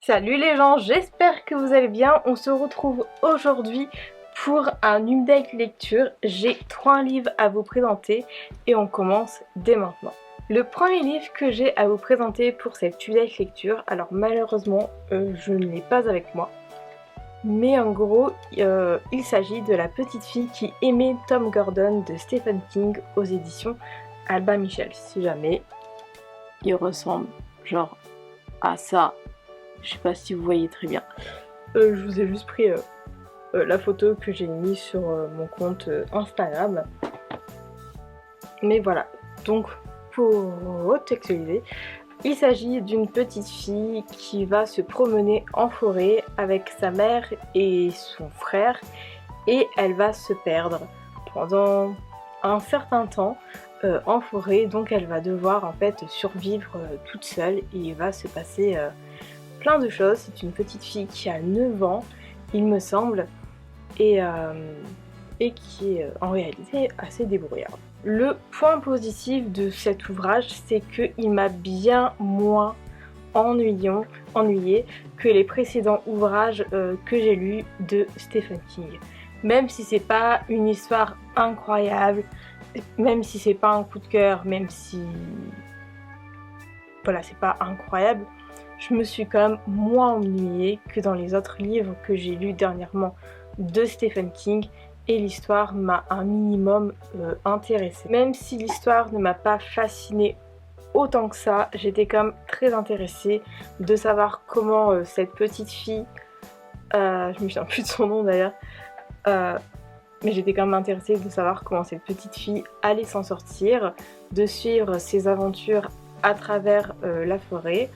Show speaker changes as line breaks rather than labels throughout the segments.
Salut les gens, j'espère que vous allez bien. On se retrouve aujourd'hui pour un update lecture. J'ai 3 livres à vous présenter et on commence dès maintenant. Le premier livre que j'ai à vous présenter pour cette update lecture, alors malheureusement je ne l'ai pas avec moi, mais en gros il s'agit de La petite fille qui aimait Tom Gordon de Stephen King aux éditions Albin Michel. Si jamais il ressemble genre à ça. Je sais pas si vous voyez très bien. Je vous ai juste pris la photo que j'ai mise sur mon compte Instagram. Mais voilà, donc pour recontextualiser, il s'agit d'une petite fille qui va se promener en forêt avec sa mère et son frère et elle va se perdre pendant un certain temps en forêt, donc elle va devoir en fait survivre toute seule et il va se passer plein de choses. C'est une petite fille qui a 9 ans, il me semble, et qui est en réalité assez débrouillarde. Le point positif de cet ouvrage, c'est qu'il m'a bien moins ennuyé que les précédents ouvrages que j'ai lus de Stephen King. Même si c'est pas une histoire incroyable, même si c'est pas un coup de cœur, même si voilà, c'est pas incroyable, je me suis quand même moins ennuyée que dans les autres livres que j'ai lus dernièrement de Stephen King et l'histoire m'a un minimum intéressée. Même si l'histoire ne m'a pas fascinée autant que ça, j'étais quand même très intéressée de savoir comment cette petite fille, je me souviens plus de son nom d'ailleurs, mais j'étais quand même intéressée de savoir comment cette petite fille allait s'en sortir, de suivre ses aventures à travers la forêt.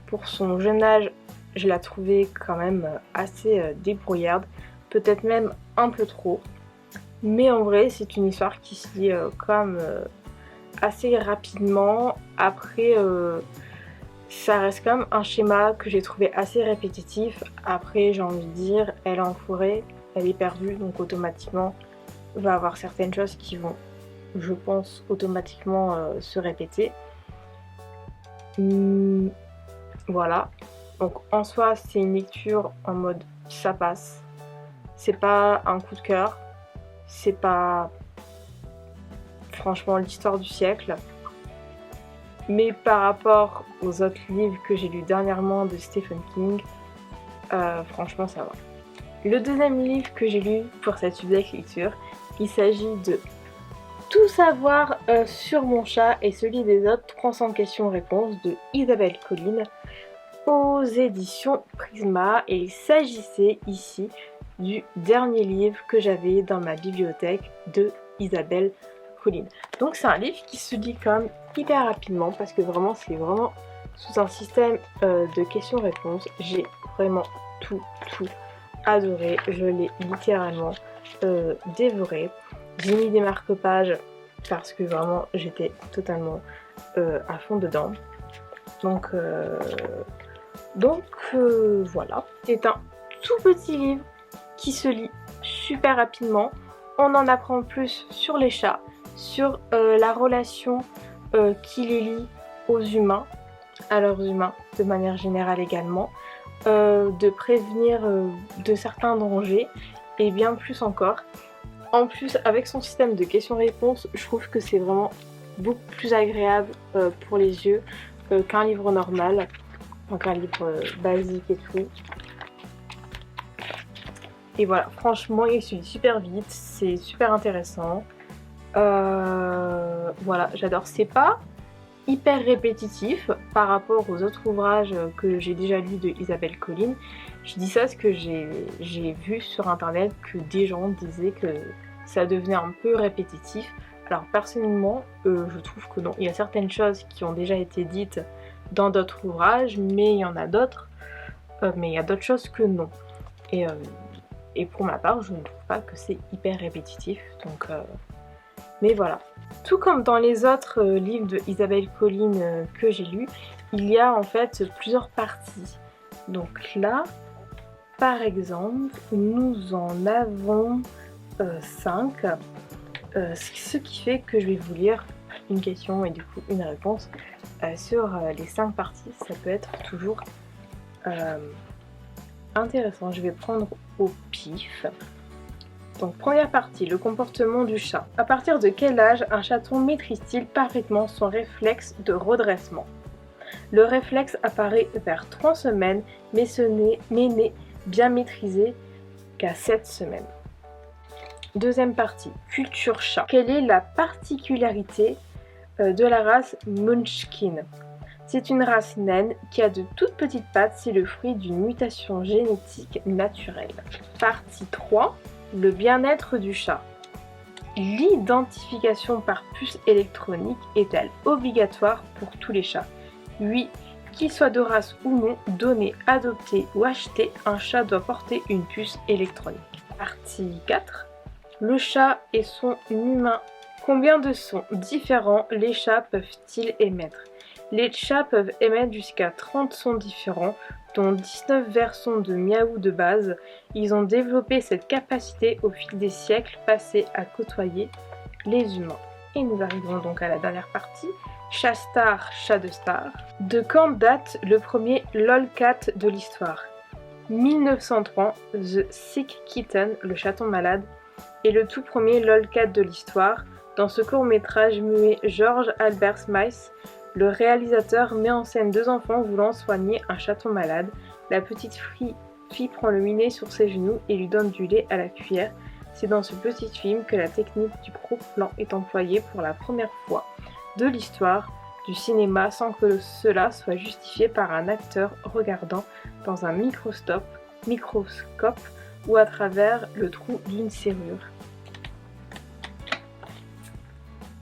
Pour son jeune âge, je la trouvais quand même assez débrouillarde, peut-être même un peu trop. Mais en vrai, c'est une histoire qui se lit quand même assez rapidement. Après, ça reste quand même un schéma que j'ai trouvé assez répétitif. Après, j'ai envie de dire, elle est en forêt, elle est perdue, donc automatiquement, il va y avoir certaines choses qui vont, je pense, automatiquement se répéter. Voilà, donc en soi c'est une lecture en mode ça passe, c'est pas un coup de cœur, c'est pas franchement l'histoire du siècle, mais par rapport aux autres livres que j'ai lus dernièrement de Stephen King, franchement ça va. Le deuxième livre que j'ai lu pour cette lecture, il s'agit de Tout savoir sur mon chat et celui des autres, 300 questions-réponses de Isabelle Colline aux éditions Prisma, et il s'agissait ici du dernier livre que j'avais dans ma bibliothèque de Isabelle Colline. Donc c'est un livre qui se lit quand même hyper rapidement parce que vraiment c'est vraiment sous un système de questions-réponses. J'ai vraiment tout adoré, je l'ai littéralement dévoré. J'ai mis des marque-pages parce que vraiment j'étais totalement à fond dedans. Donc voilà, c'est un tout petit livre qui se lit super rapidement. On en apprend plus sur les chats, sur la relation qui les lie aux humains, à leurs humains de manière générale également, de prévenir de certains dangers et bien plus encore. En plus, avec son système de questions-réponses, je trouve que c'est vraiment beaucoup plus agréable pour les yeux qu'un livre normal. Donc un livre basique et tout. Et voilà, franchement il se lit super vite, c'est super intéressant. Voilà, j'adore. C'est pas hyper répétitif par rapport aux autres ouvrages que j'ai déjà lus de Isabelle Colline. Je dis ça parce que j'ai vu sur internet que des gens disaient que ça devenait un peu répétitif. Alors personnellement, je trouve que non. Il y a certaines choses qui ont déjà été dites dans d'autres ouvrages, mais il y en a d'autres, mais il y a d'autres choses que non. Et pour ma part, je ne trouve pas que c'est hyper répétitif, donc mais voilà. Tout comme dans les autres livres de Isabelle Colline que j'ai lus, il y a en fait plusieurs parties. Donc là, par exemple, nous en avons 5, ce qui fait que je vais vous lire une question et du coup une réponse sur les 5 parties. Ça peut être toujours intéressant. Je vais prendre au pif. Donc première partie, le comportement du chat. À partir de quel âge un chaton maîtrise-t-il parfaitement son réflexe de redressement? Le réflexe apparaît vers 3 semaines, mais n'est bien maîtrisé qu'à 7 semaines. Deuxième partie, culture chat. Quelle est la particularité de la race Munchkin? C'est une race naine qui a de toutes petites pattes, c'est le fruit d'une mutation génétique naturelle. Partie 3, le bien-être du chat. L'identification par puce électronique est-elle obligatoire pour tous les chats? Oui, qu'il soit de race ou non, donné, adopté ou acheté, un chat doit porter une puce électronique. Partie 4, le chat et son humain. Combien de sons différents les chats peuvent-ils émettre? Les chats peuvent émettre jusqu'à 30 sons différents, dont 19 versions de miaou de base. Ils ont développé cette capacité au fil des siècles passés à côtoyer les humains. Et nous arrivons donc à la dernière partie, chat star, chat de star. De quand date le premier lolcat de l'histoire? 1903, The Sick Kitten, le chaton malade, est le tout premier lolcat de l'histoire. Dans ce court-métrage muet, George Albert Smythe, le réalisateur, met en scène 2 enfants voulant soigner un chaton malade. La petite fille prend le minet sur ses genoux et lui donne du lait à la cuillère. C'est dans ce petit film que la technique du gros plan est employée pour la première fois de l'histoire du cinéma sans que cela soit justifié par un acteur regardant dans un microscope ou à travers le trou d'une serrure.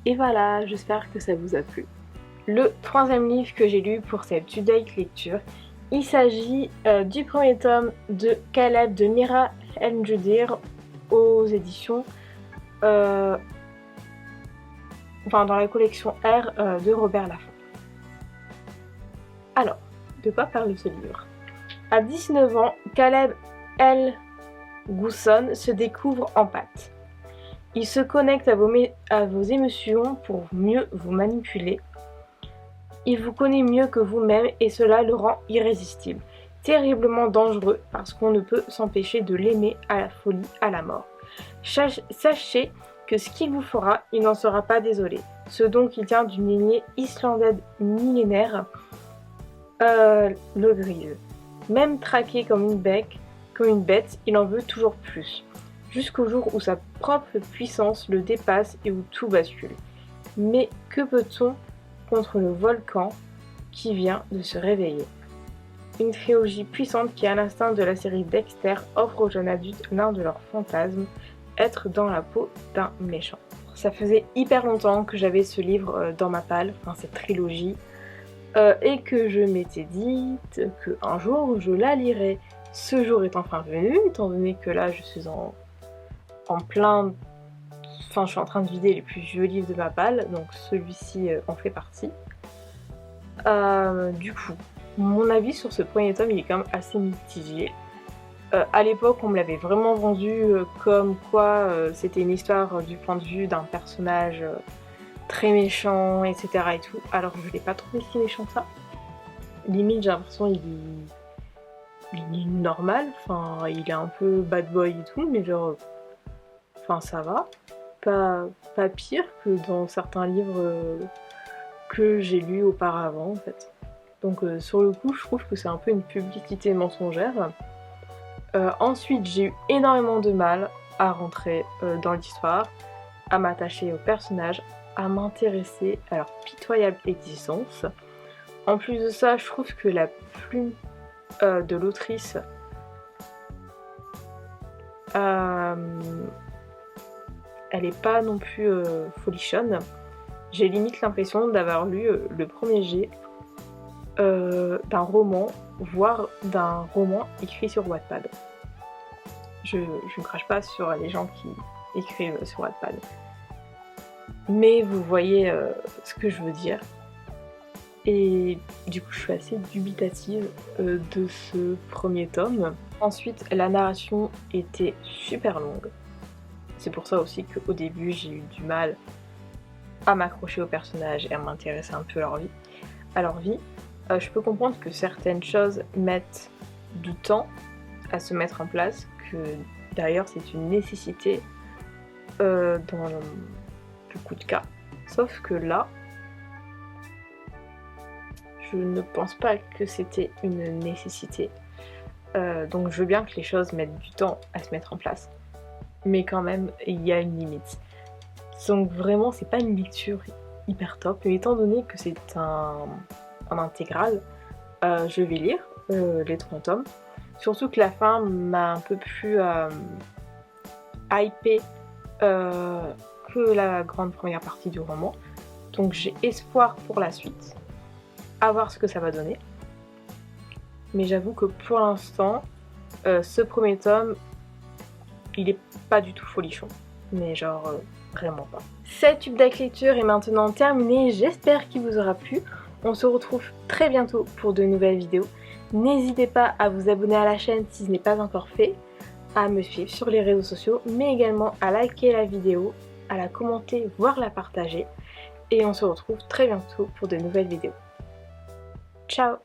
Et voilà, j'espère que ça vous a plu. Le 3e livre que j'ai lu pour cette Today lecture, il s'agit du premier tome de Caleb de Mira Njudir aux éditions, dans la collection R de Robert Laffont. Alors, de quoi parle ce livre? À 19 ans, Caleb L. Gousson se découvre en pâte. Il se connecte à vos émotions pour mieux vous manipuler. Il vous connaît mieux que vous-même et cela le rend irrésistible. Terriblement dangereux parce qu'on ne peut s'empêcher de l'aimer à la folie, à la mort. Sachez que ce qu'il vous fera, il n'en sera pas désolé. Ce dont il tient d'une lignée islandaise millénaire, le grise. Même traqué comme une bête, il en veut toujours plus. Jusqu'au jour où sa propre puissance le dépasse et où tout bascule. Mais que peut-on contre le volcan qui vient de se réveiller? Une trilogie puissante qui, à l'instar de la série Dexter, offre aux jeunes adultes l'un de leurs fantasmes, être dans la peau d'un méchant. Ça faisait hyper longtemps que j'avais ce livre dans ma palle, enfin cette trilogie, et que je m'étais dit qu'un jour je la lirais. Ce jour est enfin venu, étant donné que là je suis je suis en train de vider les plus vieux livres de ma palle, donc celui-ci en fait partie. Du coup, mon avis sur ce premier tome, il est quand même assez mitigé. À l'époque, on me l'avait vraiment vendu comme quoi c'était une histoire du point de vue d'un personnage très méchant, etc. et tout. Alors je l'ai pas trouvé si méchant que ça. Limite, j'ai l'impression il est normal, enfin il est un peu bad boy et tout, mais genre, enfin ça va. Pas pire que dans certains livres que j'ai lus auparavant en fait. Donc sur le coup, je trouve que c'est un peu une publicité mensongère. Ensuite, j'ai eu énormément de mal à rentrer dans l'histoire, à m'attacher au personnage, à m'intéresser à leur pitoyable existence. En plus de ça, je trouve que la plume de l'autrice elle est pas non plus folichonne. J'ai limite l'impression d'avoir lu le premier jet d'un roman, voire d'un roman écrit sur Wattpad. Je ne crache pas sur les gens qui écrivent sur Wattpad. Mais vous voyez ce que je veux dire. Et du coup, je suis assez dubitative de ce premier tome. Ensuite, la narration était super longue. C'est pour ça aussi qu'au début, j'ai eu du mal à m'accrocher aux personnages et à m'intéresser un peu à leur vie. Je peux comprendre que certaines choses mettent du temps à se mettre en place, que d'ailleurs c'est une nécessité dans beaucoup de cas. Sauf que là, je ne pense pas que c'était une nécessité. Donc je veux bien que les choses mettent du temps à se mettre en place. Mais quand même, il y a une limite. Donc vraiment, c'est pas une lecture hyper top. Mais étant donné que c'est un intégral, je vais lire les 3 tomes. Surtout que la fin m'a un peu plus hypée que la grande première partie du roman. Donc j'ai espoir pour la suite. À voir ce que ça va donner. Mais j'avoue que pour l'instant, ce premier tome, il est pas du tout folichon. Mais genre, vraiment pas. Cette update lecture est maintenant terminée. J'espère qu'il vous aura plu. On se retrouve très bientôt pour de nouvelles vidéos. N'hésitez pas à vous abonner à la chaîne si ce n'est pas encore fait, à me suivre sur les réseaux sociaux, mais également à liker la vidéo, à la commenter, voire la partager. Et on se retrouve très bientôt pour de nouvelles vidéos. Ciao!